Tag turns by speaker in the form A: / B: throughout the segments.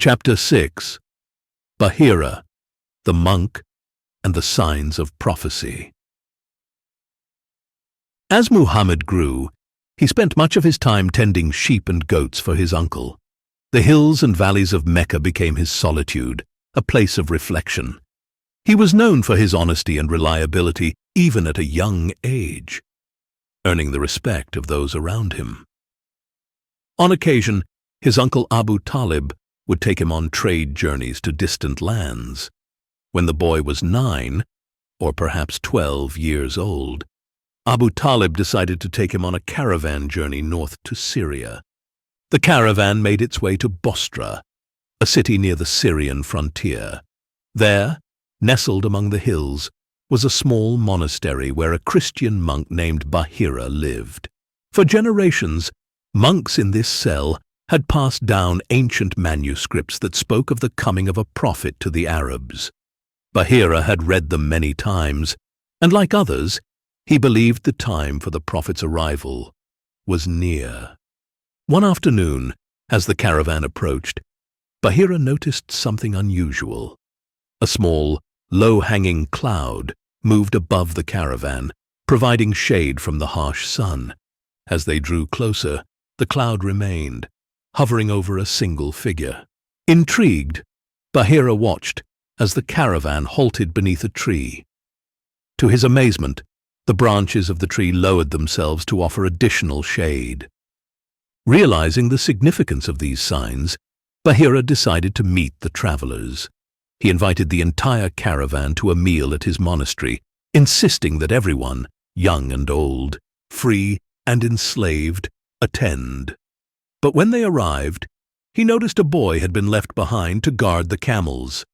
A: Chapter 6. Bahira, the Monk and the Signs of Prophecy. As Muhammad grew, he spent much of his time tending sheep and goats for his uncle. The hills and valleys of Mecca became his solitude, a place of reflection. He was known for his honesty and reliability even at a young age, earning the respect of those around him. On occasion, his uncle Abu Talib would take him on trade journeys to distant lands. When the boy was 9, or perhaps 12 years old, Abu Talib decided to take him on a caravan journey north to Syria. The caravan made its way to Bostra, a city near the Syrian frontier. There, nestled among the hills, was a small monastery where a Christian monk named Bahira lived. For generations, monks in this cell had passed down ancient manuscripts that spoke of the coming of a prophet to the Arabs. Bahira had read them many times, and like others, he believed the time for the prophet's arrival was near. One afternoon, as the caravan approached, Bahira noticed something unusual. A small, low-hanging cloud moved above the caravan, providing shade from the harsh sun. As they drew closer, the cloud remained, hovering over a single figure. Intrigued, Bahira watched as the caravan halted beneath a tree. To his amazement, the branches of the tree lowered themselves to offer additional shade. Realizing the significance of these signs, Bahira decided to meet the travelers. He invited the entire caravan to a meal at his monastery, insisting that everyone, young and old, free and enslaved, attend. But when they arrived, he noticed a boy had been left behind to guard the camels.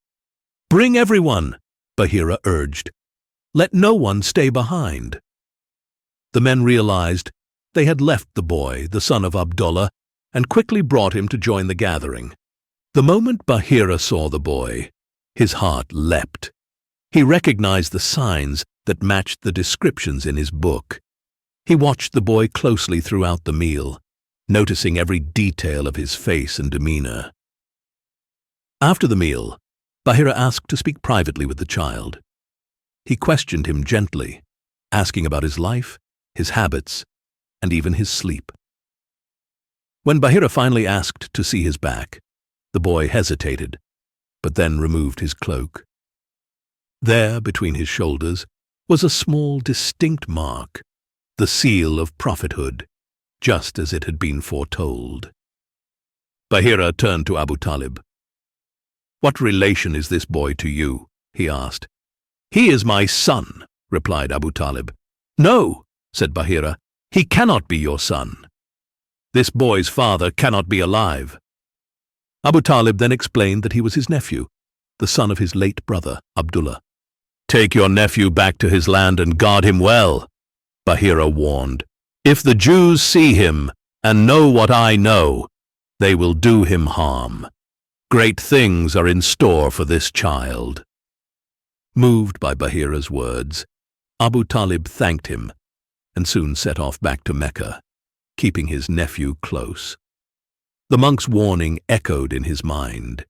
A: "Bring everyone," Bahira urged. "Let no one stay behind." The men realized they had left the boy, the son of Abdullah, and quickly brought him to join the gathering. The moment Bahira saw the boy, his heart leapt. He recognized the signs that matched the descriptions in his book. He watched the boy closely throughout the meal, noticing every detail of his face and demeanor. After the meal, Bahira asked to speak privately with the child. He questioned him gently, asking about his life, his habits, and even his sleep. When Bahira finally asked to see his back, the boy hesitated, but then removed his cloak. There, between his shoulders, was a small, distinct mark, the seal of prophethood, just as it had been foretold. Bahira turned to Abu Talib. "What relation is this boy to you?" he asked. "He is my son," replied Abu Talib. "No," said Bahira, "he cannot be your son. This boy's father cannot be alive." Abu Talib then explained that he was his nephew, the son of his late brother, Abdullah. "Take your nephew back to his land and guard him well," Bahira warned. "If the Jews see him and know what I know, they will do him harm. Great things are in store for this child." Moved by Bahira's words, Abu Talib thanked him and soon set off back to Mecca, keeping his nephew close. The monk's warning echoed in his mind.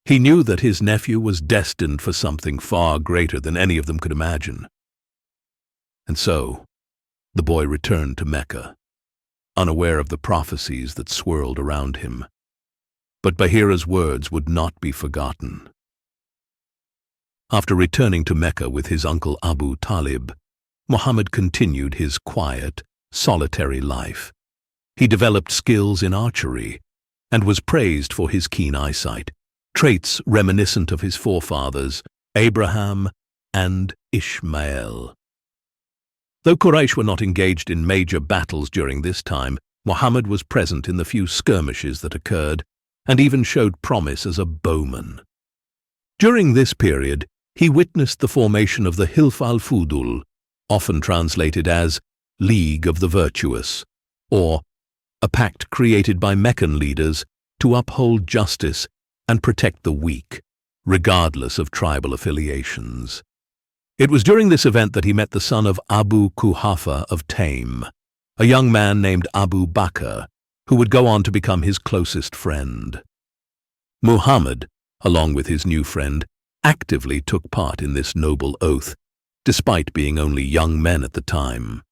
A: He knew that his nephew was destined for something far greater than any of them could imagine. And so, the boy returned to Mecca, unaware of the prophecies that swirled around him. But Bahira's words would not be forgotten. After returning to Mecca with his uncle Abu Talib, Muhammad continued his quiet, solitary life. He developed skills in archery and was praised for his keen eyesight, traits reminiscent of his forefathers, Abraham and Ishmael. Though Quraysh were not engaged in major battles during this time, Muhammad was present in the few skirmishes that occurred and even showed promise as a bowman. During this period, he witnessed the formation of the Hilf al-Fudul, often translated as League of the Virtuous, or a pact created by Meccan leaders to uphold justice and protect the weak, regardless of tribal affiliations. It was during this event that he met the son of Abu Quhafa of Taim, a young man named Abu Bakr, who would go on to become his closest friend. Muhammad, along with his new friend, actively took part in this noble oath, despite being only young men at the time.